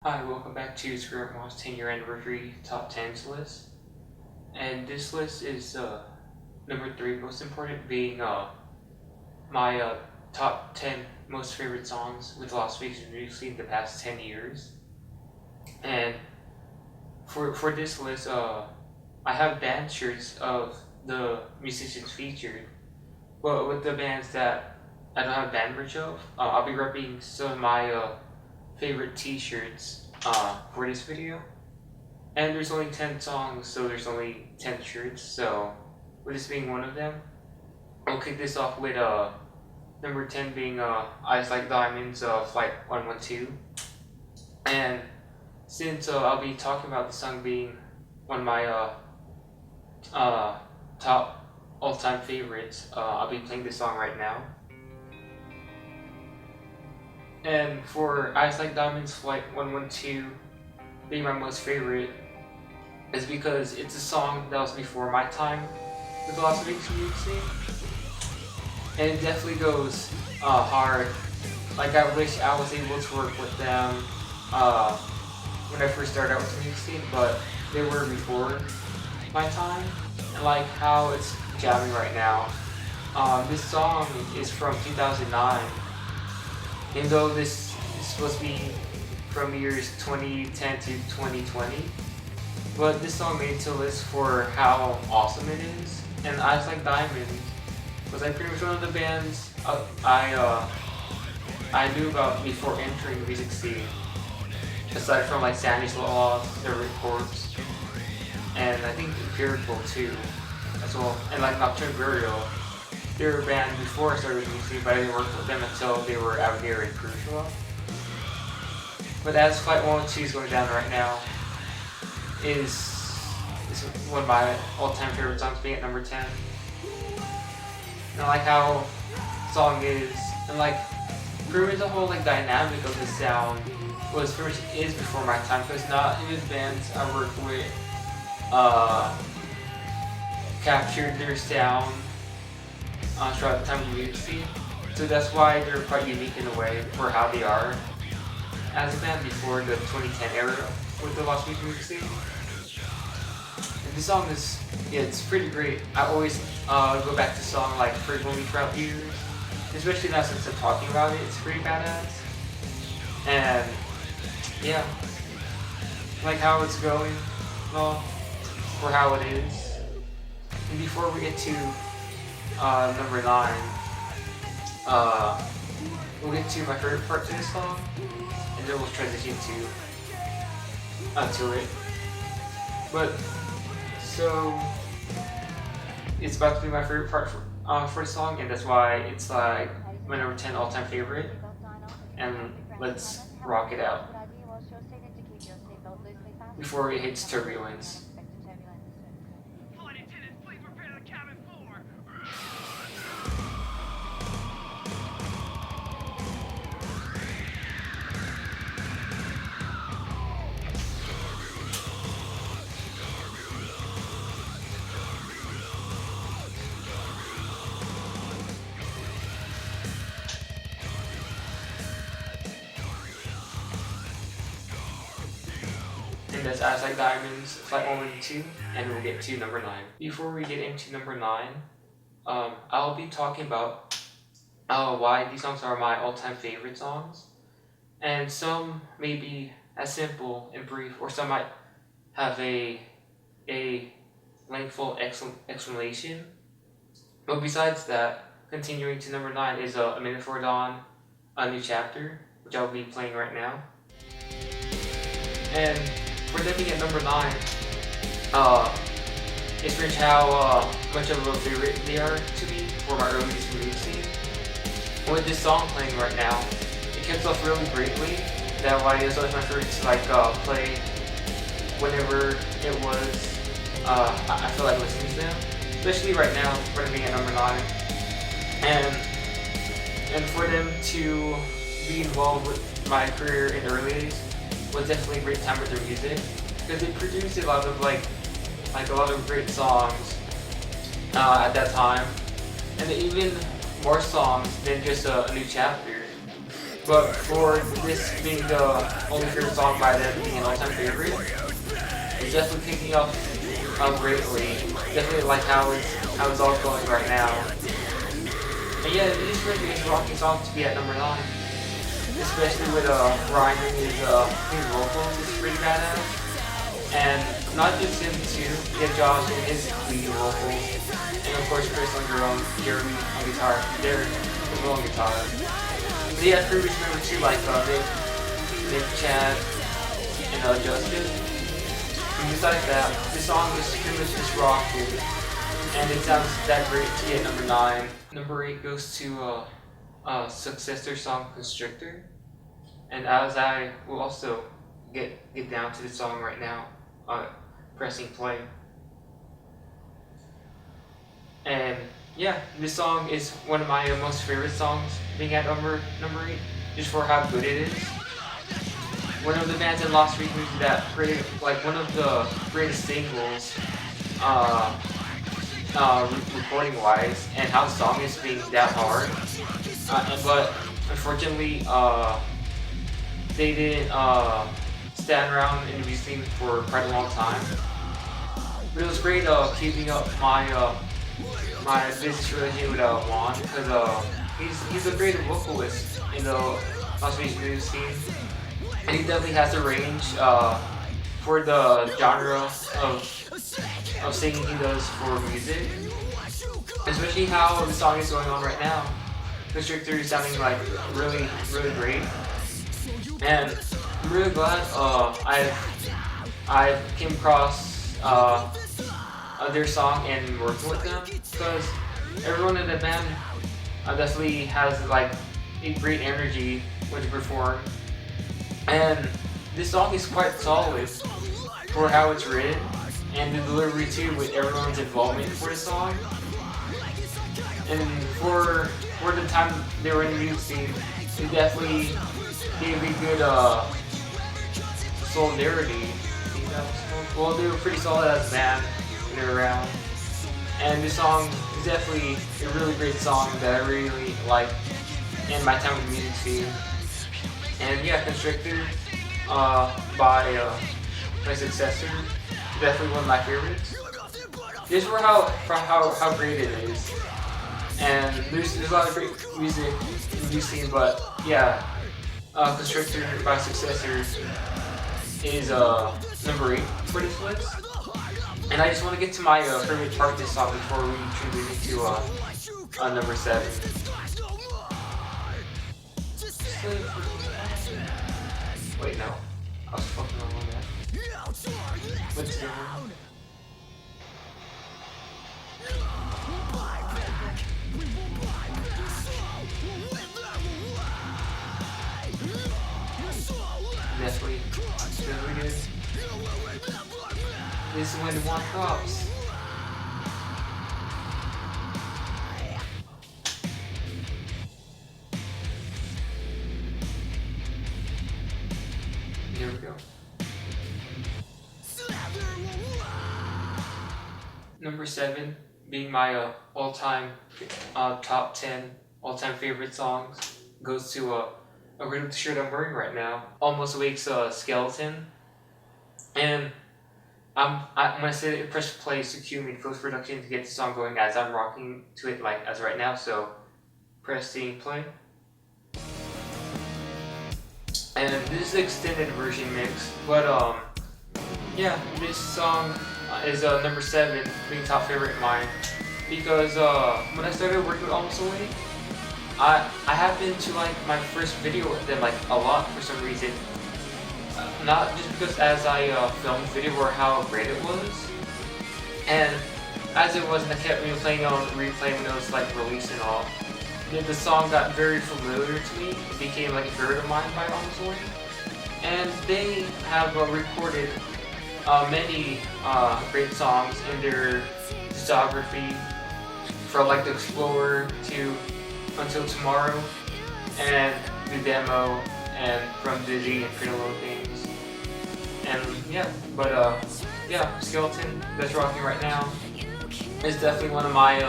Hi, welcome back to ScreamRockMosh 10-year anniversary top 10s list. And this list is number 3 most important, being my top 10 most favorite songs with Las Vegas music in the past 10 years. And for this list, I have band shirts of the musicians featured, but with the bands that I don't have band merch of, I'll be repping some of my favorite t-shirts for this video. And there's only 10 songs, so there's only 10 shirts, so with this being one of them, I'll kick this off with number 10 being Eyes Like Diamonds, Flight 112. And since I'll be talking about the song being one of my top all-time favorites, I'll be playing this song right now. And for Eyes Like Diamonds, Flight 112 being my most favorite is because it's a song that was before my time with the Las Vegas music scene. And it definitely goes hard. Like, I wish I was able to work with them when I first started out with the music scene, but they were before my time. And like how it's jamming right now. This song is from 2009. Even though this is supposed to be from years 2010 to 2020, but this song made it to the list for how awesome it is. And Eyes Like Diamonds was like pretty much one of the bands I knew about before entering the music scene, aside from like Sandy's Law, The Reports, and I think Empirical too, as well, and like Nocturne Burial. They were a band before I started with music, but I didn't work with them until they were Avenir and Crucial. But as Flight 102 is going down right now, is one of my all-time favorite songs, being at number 10. And I like how the song is, and like pretty much the whole like dynamic of the sound was pretty much is before my time, because not even bands I worked with captured their sound throughout the time of the music scene. So that's why they're quite unique in a way for how they are as a band before the 2010 era with the Las Vegas music scene. And this song is, yeah, it's pretty great. I always go back to the song like frequently throughout the years, especially now since I'm talking about it. It's pretty badass. And yeah, like how it's going, well, for how it is. And before we get to number 9, we'll get to my favorite part to this song, and then we'll transition to it. But so it's about to be my favorite part for the song, and that's why it's like my number 10 all-time favorite. And let's rock it out before it hits turbulence. And that's Eyes Like Diamonds, Flight 112, and we'll get to number 9. Before we get into number 9, I'll be talking about why these songs are my all-time favorite songs. And some may be as simple and brief, or some might have a lengthful explanation. But besides that, continuing to number 9 is A Minute Before Dawn, A New Chapter, which I'll be playing right now. And for them being at number 9, it's strange how much of a favorite they are to me for my earliest music scene. With this song playing right now, it kicks off really greatly. That why it's always my favorite to like play whenever it was I feel like listening to them. Especially right now, for them being at number 9. And for them to be involved with my career in the early days was definitely a great time with their music, because they produced a lot of like a lot of great songs at that time, and even more songs than just A New Chapter. But for this being the only favorite song by them being an all-time favorite, it's definitely picking up greatly. Definitely like how it's all going right now. And yeah, it is really a rocking song to be at number 9. Especially with Ryan and his vocals is pretty badass. And not just him too, get Josh and his lead vocals. And of course Chris on Jeremy on guitar, they're on guitar. But yeah, previous members too, like Nick, Chad, and Justin. And besides that, this song is pretty much just rocking. And it sounds that great to get number 9. Number 8 goes to successor song Constrictor. And as I will also get down to the song right now, pressing play. And yeah, this song is one of my most favorite songs, being at number 8, just for how good it is. One of the bands in Lost Week that created like one of the greatest singles, recording wise, and how the song is being that hard. But unfortunately, they didn't stand around in the music scene for quite a long time. But it was great keeping up my business relationship with Juan, because he's a great vocalist in the Las Vegas music scene, and he definitely has a range for the genre of singing he does for music, especially how the song is going on right now. Constrictor is sounding like really great, and I'm really glad I came across their song and working with them, because everyone in the band definitely has like a great energy when they perform, and this song is quite solid for how it's written and the delivery too, with everyone's involvement for the song. And for the time they were in the music scene, it definitely gave a good solidarity. Well, they were pretty solid as a band when they were around. And this song is definitely a really great song that I really like in my time with the music scene. And yeah, Constrictor by my successor, definitely one of my favorites. Just for how great it is. And there's a lot of great music in the music scene, but yeah, Constrictor by Successor is number 8 for this list. And I just want to get to my favorite part of this song before we transition to number 7. Wait, no. I was fucking wrong on that. What's the one? That's what we did. This is when the one drops. Here we go. Number 7, being my all-time top 10 all-time favorite songs, goes to a riddle shirt I'm wearing right now. Almost Awake's Skeleton. And I'm gonna say press play to cue me post-production to get the song going as I'm rocking to it like as right now, so pressing play. And this is the extended version mix, but yeah, this song is number 7, being top favorite of mine, because when I started working with Almost Awake, I happened to like my first video with them like a lot for some reason. Not just because as I filmed the video or how great it was, and as it was, I kept replaying when it was like released and all. The song got very familiar to me. It became like a favorite of mine by Almost Awake, and they have recorded many great songs in their discography, from like The Explorer to Until Tomorrow, and the demo, and From Dizzy and Pretty Little Things. And yeah, but yeah, Skeleton, that's rocking right now, is definitely one of my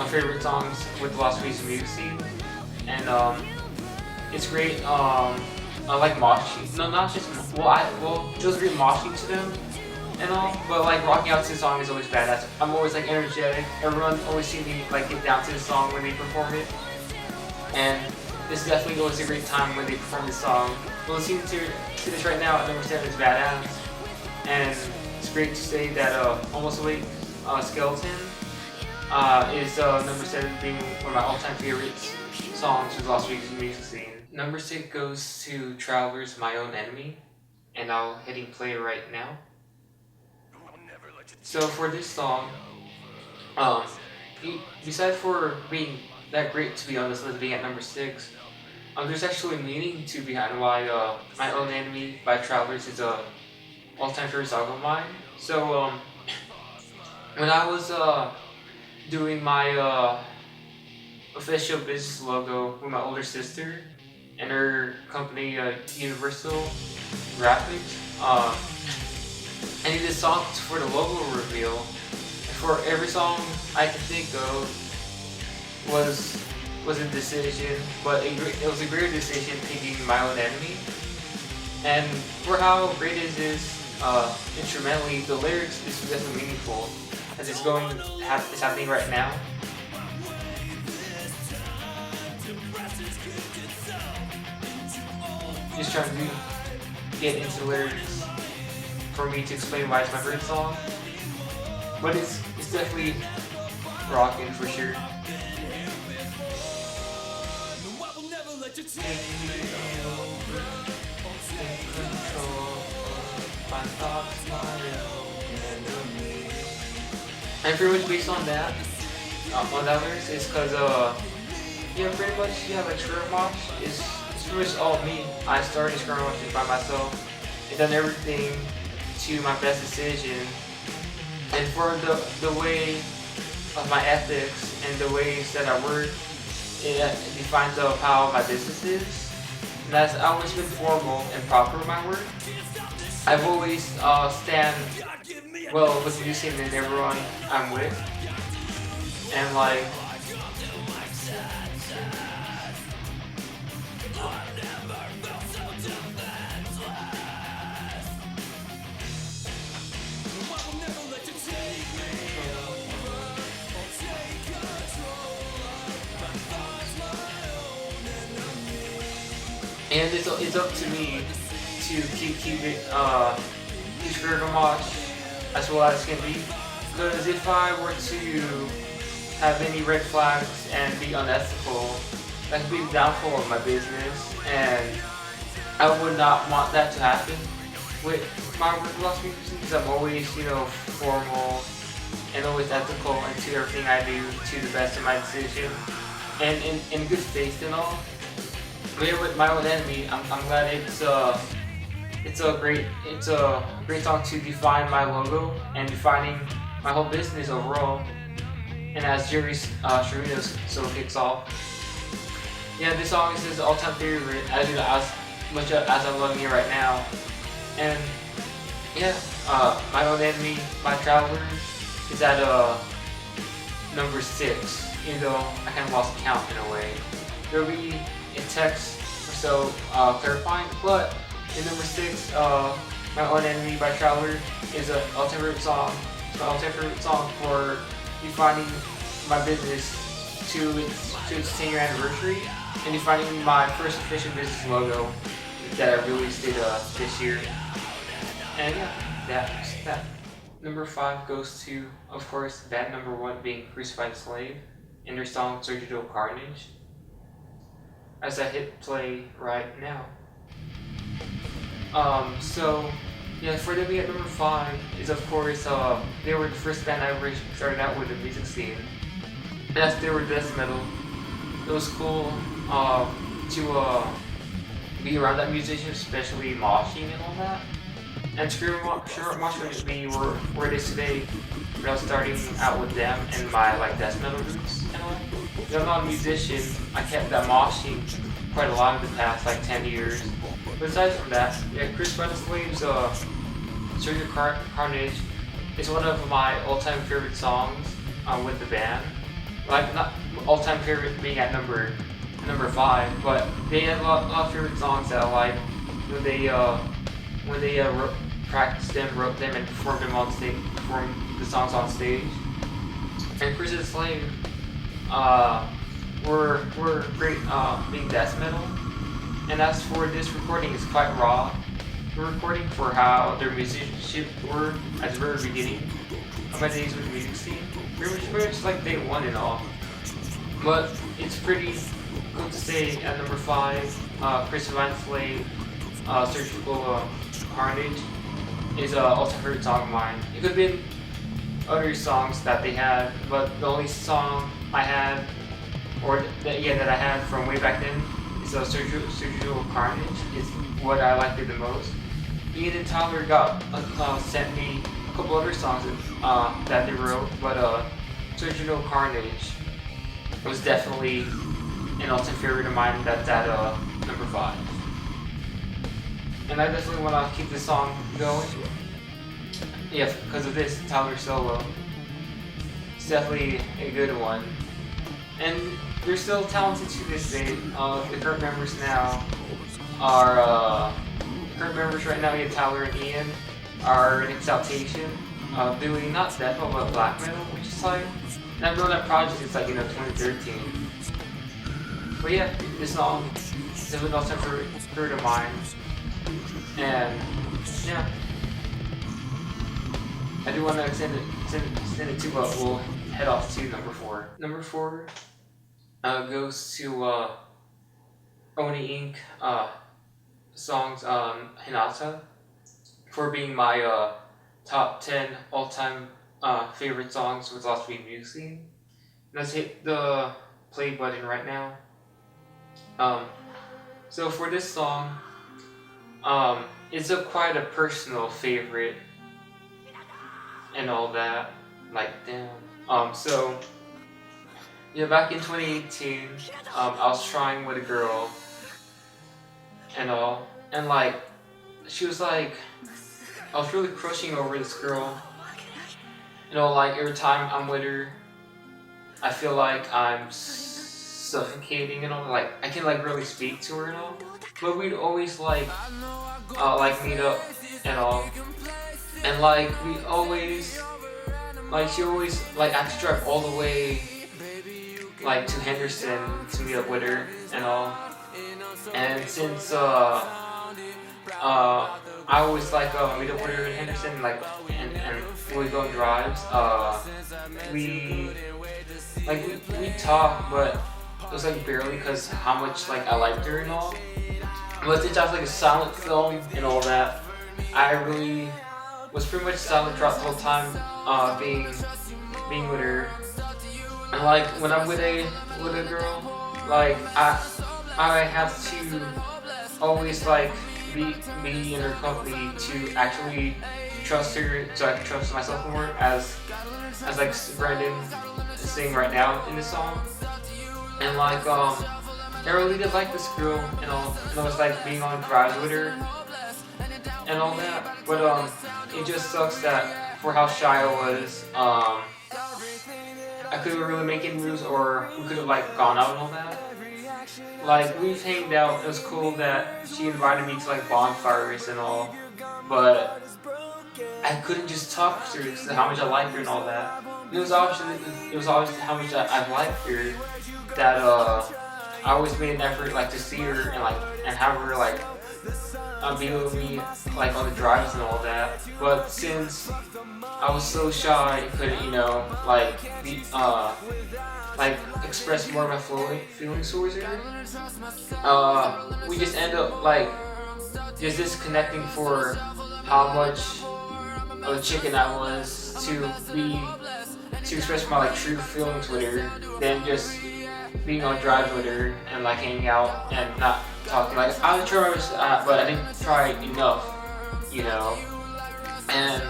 favorite songs with the Las Vegas music scene. And It's great. I like moshing. No, not just just great moshing to them and all. But like rocking out to the song is always badass. I'm always like energetic. Everyone always sees me like get down to the song when they perform it. And this is definitely always a great time when they perform this song. We're listening to this right now at number 7 is badass. And it's great to say that Almost Awake Skeleton is number 7 being one of my all-time favorites songs for the Las Vegas music scene. Number 6 goes to Traveler's My Own Enemy, and I'll hitting play right now. So for this song, besides for being that great to be on this list being at number 6, there's actually a meaning to behind why My Own Enemy by Travelers is a all-time favorite song of mine. So when I was doing my official business logo with my older sister and her company Universal Graphics, I needed songs for the logo reveal. And for every song I could think of was a decision, but it was a great decision picking My Own Enemy. And for how great it is instrumentally, the lyrics is definitely meaningful as it's happening right now. Just trying to get into lyrics for me to explain why it's my favorite song, but it's definitely rocking for sure. And pretty much based on that, lyrics is because pretty much like ScreamRockMosh is pretty much all me. I started ScreamRockMosh by myself and done everything to my best decision. And for the way of my ethics and the ways that I work, it defines how my business is. And I've always been formal and proper in my work. I've always stand well with music and everyone I'm with. And like and it's up to me to keep it ScreamRockMosh as well as can be. Because if I were to have any red flags and be unethical, that could be the downfall of my business, and I would not want that to happen with my work philosophy because I'm always, formal and always ethical and do everything I do to the best of my decision and in good faith and all. But with My Own Enemy, I'm glad it's a great song to define my logo and defining my whole business overall. And as Jerry's Sharino's solo kicks off, yeah, this song is his all-time favorite. I do as much as I'm loving it right now. And yeah, My Own Enemy by Traveler is at number 6. Even though I kind of lost count in a way. There'll be a text or so clarifying, but in number 6, My Own Enemy by Traveler is an all-time favorite song. It's my all-time favorite song for defining my business to its 10-year anniversary and defining my first official business logo that I released this year. And yeah, that's that. Number 5 goes to, of course, that number 1 being Crucified Slave in their song Surgical Carnage, as I hit play right now. So yeah, for them at number 5 is of course they were the first band I ever started out with the music scene. And as they were death metal, it was cool to be around that musician, especially moshing and all that. And ScreamRockMosh Link where it is today. When I was starting out with them and my death metal roots and all. Because I'm not a musician, I kept that moshing quite a lot in the past 10 years. But aside from that, yeah, Crucified Slave's Surgical Carnage is one of my all-time favorite songs with the band. Not all-time favorite being at number number 5, but they had a lot of favorite songs that I like when they practiced them, wrote them, and performed them on stage, performed the songs on stage. And Chris's Slave were great being death metal. And as for this recording, it's quite raw. The recording for how their musicianship were at the very beginning of my days with the music scene. Pretty much like day 1 and all. But it's pretty cool to say at number 5, Chris Slave, Surgical Carnage is also a favorite song of mine. It could have been other songs that they had, but the only song I had, or that I had from way back then, is Surgical Carnage. It's what I liked it the most. Ian and Tyler got sent me a couple other songs that they wrote, but Surgical Carnage was definitely an ultimate favorite of mine. That's at number 5. And I definitely want to keep this song going. Yeah, because of this Tyler solo. It's definitely a good one. And they're still talented to this day. The current members now are, current members right now, Tyler and Ian, are in Exaltation, doing not death metal but black metal, which is like, and I've known that project since like 2013. But yeah, this song is definitely also a favorite of mine. And yeah, I do want to extend it too, but we'll head off to number 4. Number 4 goes to Oni Inc. Songs Hinata for being my top 10 all-time favorite songs with Lost Weed Music Scene. Let's hit the play button right now. So for this song, it's quite a personal favorite and all that. Like, damn. So yeah, back in 2018, I was trying with a girl and all, and like, she was like, I was really crushing over this girl. Like every time I'm with her, I feel like I'm suffocating and all. Like I can like really speak to her and all. But we'd always like meet up and all, and like we always like she always like I had to drive all the way like to Henderson to meet up with her and all. And since I always like meet up with her in Henderson, like and when we go on drives, we talk, but it was like barely because how much like I liked her and all. But since I was like a silent film and all that, I really was pretty much silent throughout the whole time being with her. And like when I'm with a girl, like I have to always like be in her company to actually trust her, so I can trust myself more, as like Brandon is saying right now in this song. And like I really did like this girl and all, and I was like being on drives with her and all that. But it just sucks that for how shy I was, I couldn't really make any moves, or we could have like gone out and all that. Like we've hanged out, it was cool that she invited me to like bonfires and all, but I couldn't just talk to her because of how much I liked her and all that. It was always how much I liked her that I always made an effort like to see her and have her like be with me like on the drives and all that. But since I was so shy and couldn't like be like express more of my feelings towards her, we just end up like just disconnecting for how much of a chicken I was to express my like true feelings with her than just being on drives with her and like hanging out and not talking. Like I would try, but I didn't try enough, And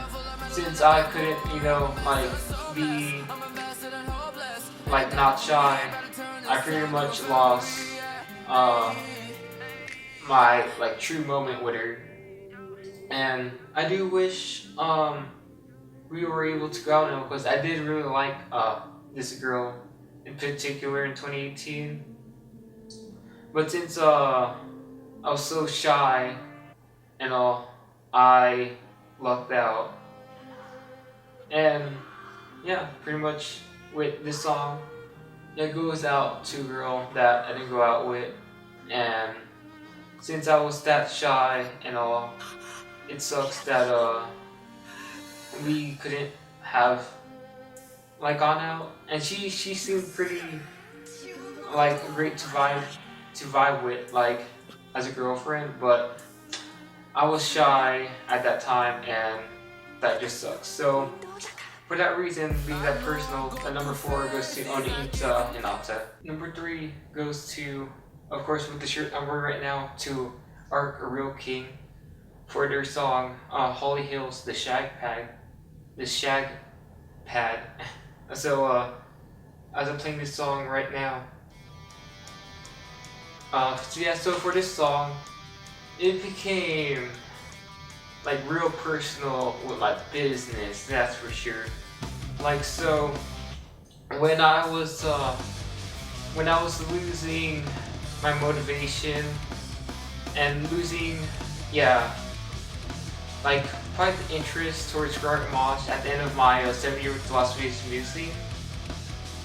since I couldn't, like be like not shy, I pretty much lost my like true moment with her. And I do wish we were able to go out now, because I did really like this girl in particular in 2018. But since I was so shy and all, I lucked out. And yeah, pretty much with this song, it goes out to a girl that I didn't go out with. And since I was that shy and all, it sucks that we couldn't have like gone out. And she seemed pretty like great to vibe with, like as a girlfriend, but I was shy at that time and that just sucks. So for that reason, being that personal, number 4 goes to Onita Hinata. Number 3 goes to, of course, with the shirt I'm wearing right now, to Arc a Real King for their song Holly Hills, the Shag Pad. So as I'm playing this song right now, so for this song, it became like real personal with my business, that's for sure. Like, so when I was losing my motivation and losing, like quite the interest towards ScreamRockMosh at the end of my 7-year with Las Vegas music,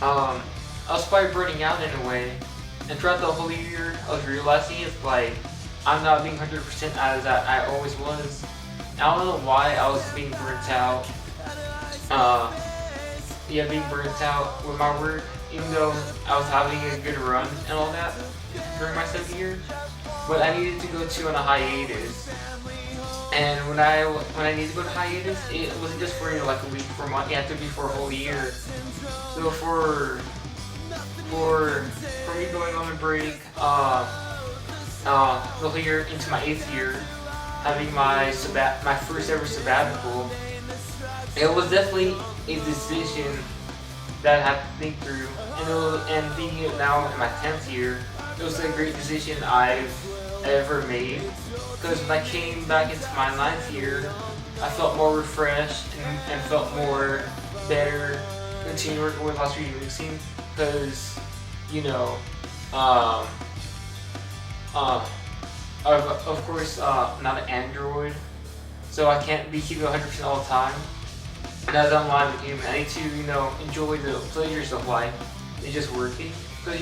I was probably burning out in a way. And throughout the whole year, I was realizing it's like I'm not being 100% as I always was. I don't know why I was being burnt out. Being burnt out with my work, even though I was having a good run and all that during my 7th year. But I needed to go on a hiatus. And when I needed to go to hiatus, it wasn't just for like a week, for a month. It had to be for a whole year. So for me going on a break, the whole year into my 8th year, having my first ever sabbatical, it was definitely a decision that I had to think through. And being now in my 10th year, it was a great decision I've ever made. Because when I came back into my 9th year, I felt more refreshed and felt more better continuing working with Las Vegas mixing. Because, you know, of course, not an Android, so I can't be keeping 100% all the time. And as I'm live with human, I need to, enjoy the pleasures of life and just working. Because,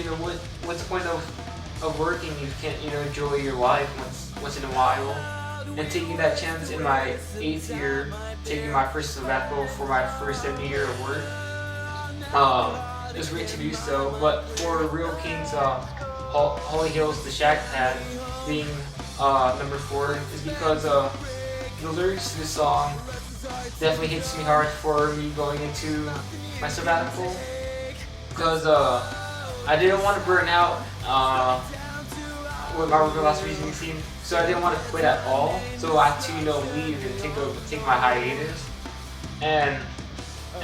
what's the point of working if you can't, enjoy your life once in a while? And taking that chance in my 8th year, taking my first sabbatical for my first 7 year of work, it was great to do so. But for Real King's Holly Hills, the Shag Pad being number 4 is because the lyrics to the song definitely hits me hard for me going into my sabbatical. Because I didn't want to burn out with my work last season team, so I didn't want to quit at all. So I had to leave and take my hiatus. And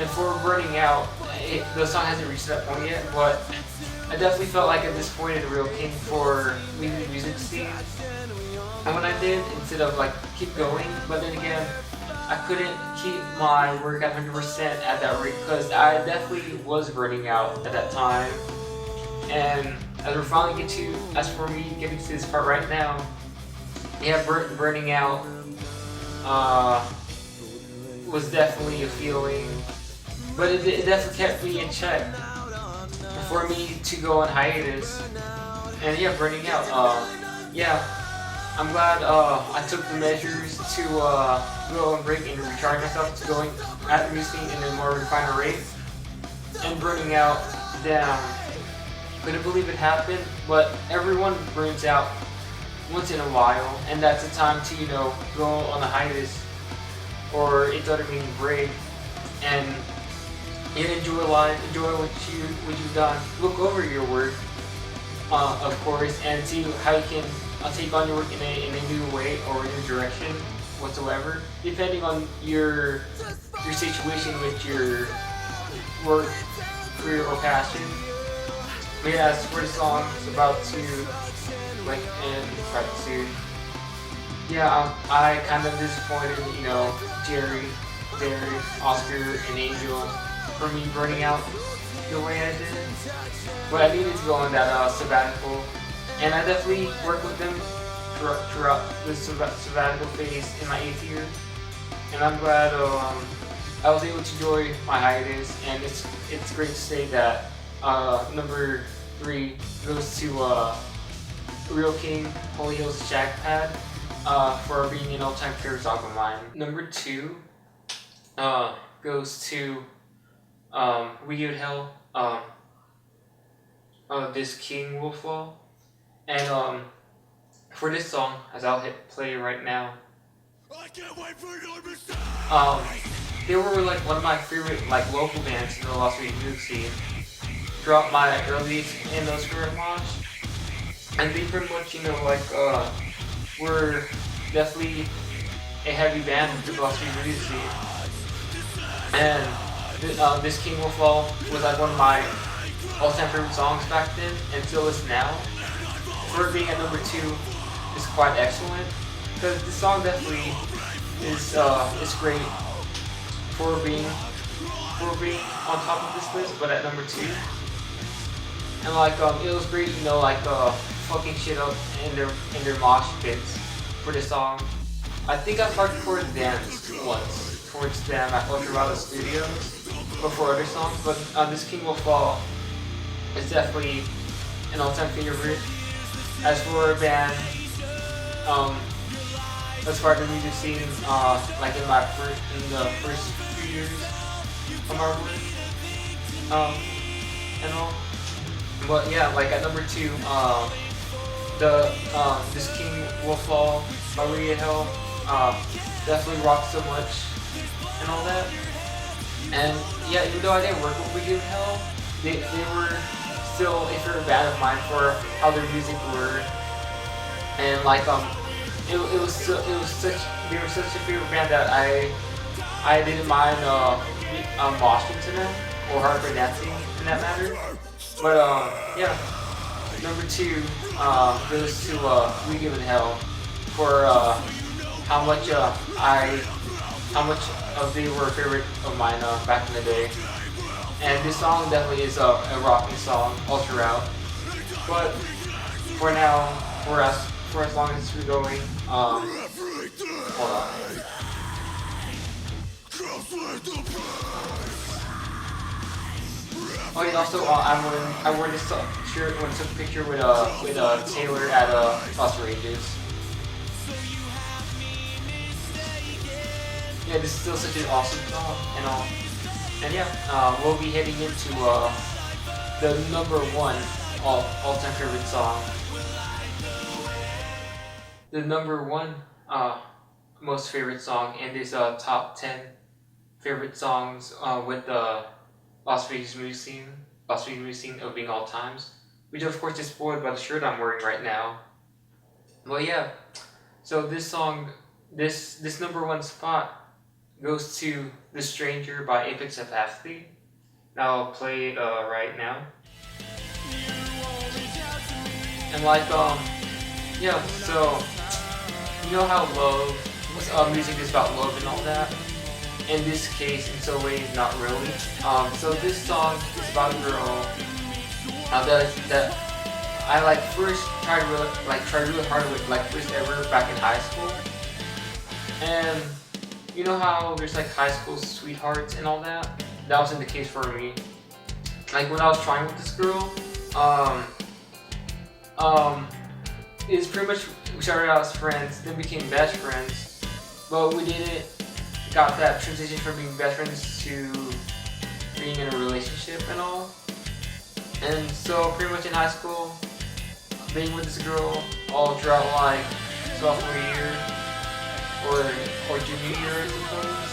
for burning out, the song hasn't reached that point yet, but I definitely felt like at this point in Real King for leaving the music scene. And when I did, instead of like keep going, but then again, I couldn't keep my work at 100% at that rate because I definitely was burning out at that time. And as we're finally as for me getting to this part right now, burning out was definitely a feeling, but it definitely kept me in check for me to go on hiatus. And burning out. I'm glad I took the measures to go on break and recharge myself to going at the music in a more refined rate. And burning out, damn, couldn't believe it happened. But everyone burns out once in a while, and that's a time to go on a hiatus or its other meaning break and enjoy life, enjoy what you've done. Look over your work, of course, and see how you can take on your work in a new way or a new direction whatsoever, depending on your situation with your work, career, or passion. But as for the song, it's about to end quite soon. I kind of disappointed, Jerry, Derek, Oscar, and Angel for me burning out the way I did. But I needed to go on that sabbatical and I definitely worked with them throughout the sabbatical phase in my 8th year, and I'm glad I was able to enjoy my hiatus, and it's great to say that number 3 goes to Real King Holy Hills Jackpad for being an all-time favorite song of mine. Number 2 goes to We Give Hell, This King Will Fall, and for this song, as I'll hit play right now, I can't wait for your mistake. They were like one of my favorite like local bands in the Las Vegas music scene throughout my early in those ScreamRockMosh, and they pretty much were definitely a heavy band in the Las Vegas music scene, and This King Will Fall was like one of my all-time favorite songs back then, and still is now. For it being at number 2 is quite excellent, because this song definitely is great for being on top of this list, but at number 2. And like it was great, fucking shit up in their mosh pits for this song. I think I hardcore danced once towards them at Ultraviolet Studios before other songs, but This King Will Fall is definitely an all-time favorite. As for a band, as far as the music scene, like in the first few years of my work, and all. But yeah, like at number 2, This King Will Fall by We Give Hell definitely rocks so much and all that. And yeah, even though I didn't work with We Give Hell, they were still a favorite band of mine for how their music were, and like they were such a favorite band that I didn't mind moshing to them or hardcore dancing in that matter. But yeah, number 2 goes to We Give Hell for how much they were a favorite of mine back in the day. And this song definitely is a rocking song all throughout. But for now, for as long as we're going, hold on. Oh yeah, also I wore this shirt when I took a picture with Taylor at Las Rages. Yeah, this is still such an awesome song and all. And yeah, we'll be heading into the number 1 all-time favorite song. The number 1 most favorite song in this top 10 favorite songs with the Las Vegas music scene of being all times, which of course is spoiled by the shirt I'm wearing right now. Well, yeah, so this song, this number 1 spot goes to The Stranger by Apex Apathy. Now I'll play it right now. And like yeah, so you know how music is about love and all that. In this case, in some ways, not really. So this song is about a girl that I like first tried really hard with, like first ever back in high school. And you know how there's like high school sweethearts and all that? That wasn't the case for me. Like when I was trying with this girl, it's pretty much we started out as friends, then became best friends, but we didn't got that transition from being best friends to being in a relationship and all. And so pretty much in high school, being with this girl all throughout like sophomore year or junior year, I suppose.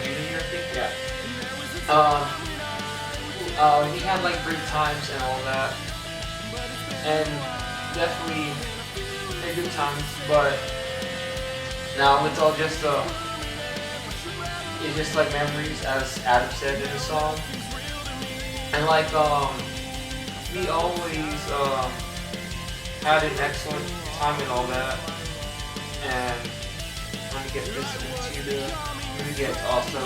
Junior year, I think, yeah. We had like great times and all that, and definitely had good times. But now it's all just it's just like memories, as Adam said in the song. And like we always had an excellent time and all that. And let me get this into the let me get also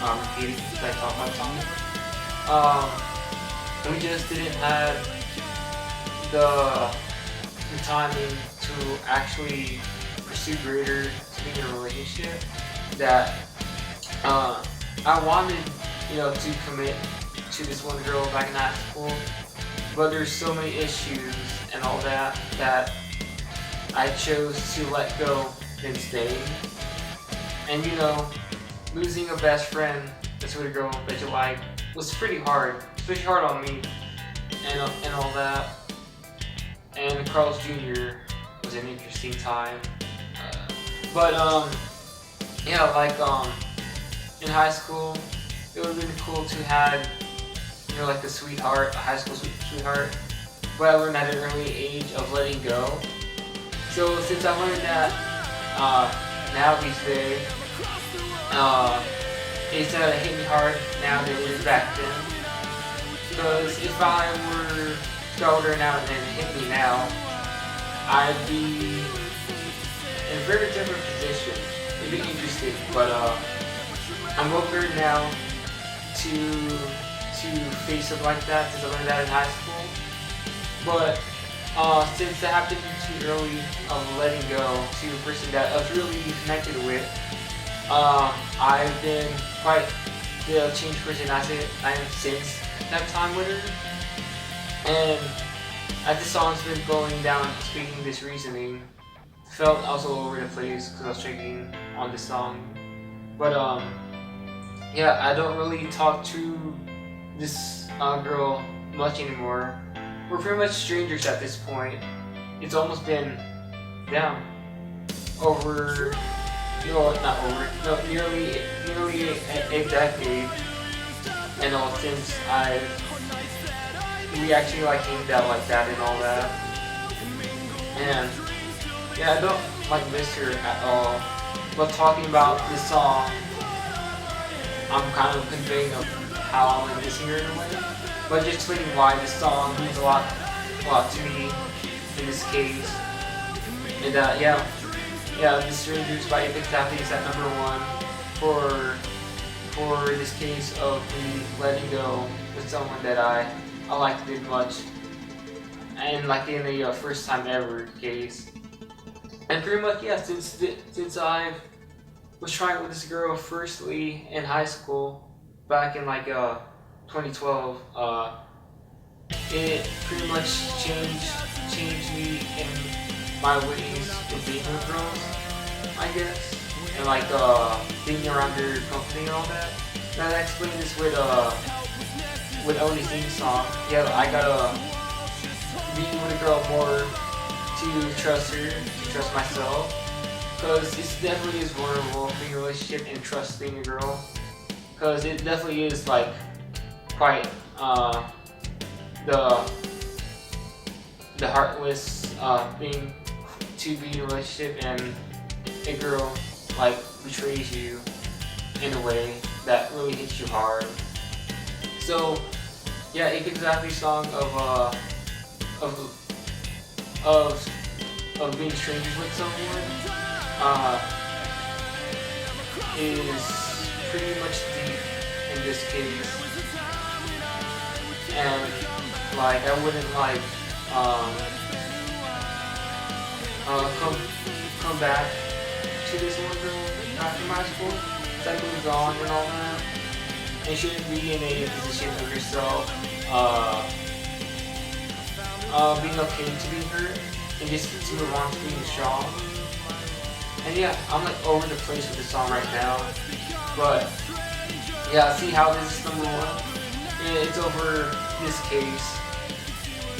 repeating because I talk my tongue. We just didn't have the the timing to actually pursue greater to be in a relationship that I wanted, to commit to this one girl back in high school, but there's so many issues and all that I chose to let go than stay. And losing a best friend, a sweet girl that you like, was pretty hard, especially hard on me, and all that. And Carl's Jr. was an interesting time, but in high school, it would have been cool to have like a sweetheart, a high school sweetheart. But I learned at an early age of letting go. So since I learned that now these days, it's hit me hard now than it did back then. Because if I were older now and it hit me now, I'd be in a very different position. It'd be interesting, but I'm more prepared now to face something like that since I learned that in high school. But since it happened too early of letting go to a person that I was really connected with, I've been quite the changed person I am since that time with her. And as the song's been going down, speaking this reasoning, felt also all over the place because I was checking on the song. But I don't really talk to this girl much anymore. We're pretty much strangers at this point. It's almost been over, nearly a decade, and all since we actually aimed out like that and all that. And I don't miss her at all. But talking about this song, I'm kind of conveying of how I'm missing her in a way. But just explaining why this song means a lot to me in this case. And The Strangers by Epic Tapping is at number 1 for this case of me letting go with someone that I liked very much, and like in a first time ever case. And pretty much since I was trying with this girl firstly in high school back in 2012, it pretty much changed me in my ways of being with girls, I guess, and being around their company and all that. And I explained this with Oni's theme song. I gotta be with a girl more to trust her, to trust myself, because it definitely is vulnerable being in a relationship and trusting a girl, because it definitely is quite the heartless thing to be in a relationship and a girl betrays you in a way that really hits you hard. So it gives exactly song of being strangers with someone is pretty much deep in this case, and I wouldn't come back to this one girl after high school. That moves on and all that, and shouldn't be in a position of yourself being okay to be hurt and just to move on to being strong. And I'm over the place with the song right now, but see how this is number 1. It's over this case,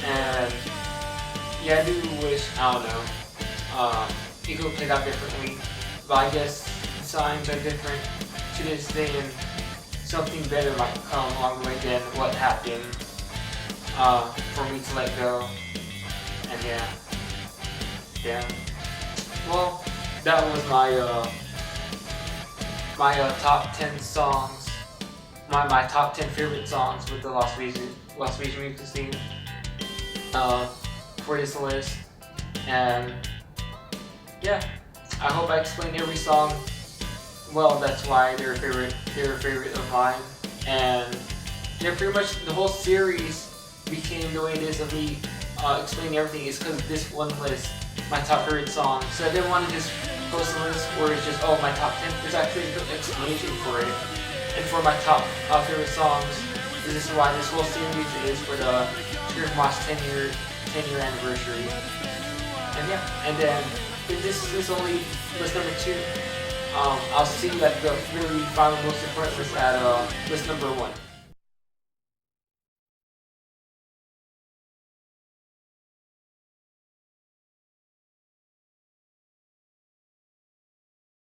and I do wish, I don't know, it could have played out differently, but I guess signs are different to this day, and something better might come along the way than what happened for me to let go. And well, that was my top 10 songs, my top 10 favorite songs with the Las Vegas music scene for this list. And I hope I explained every song well. That's why they're a favorite of mine. And pretty much the whole series became the way it is of me explaining everything is because this one list, my top favorite songs. So I didn't want to just post a list where it's just, oh, my top 10. There's actually an explanation for it. And for my top favorite songs, this is why this whole series is for the ScreamRockMosh 10-year anniversary. And yeah, and then this is only list number 2. I'll see you at the really final most important list at list number 1.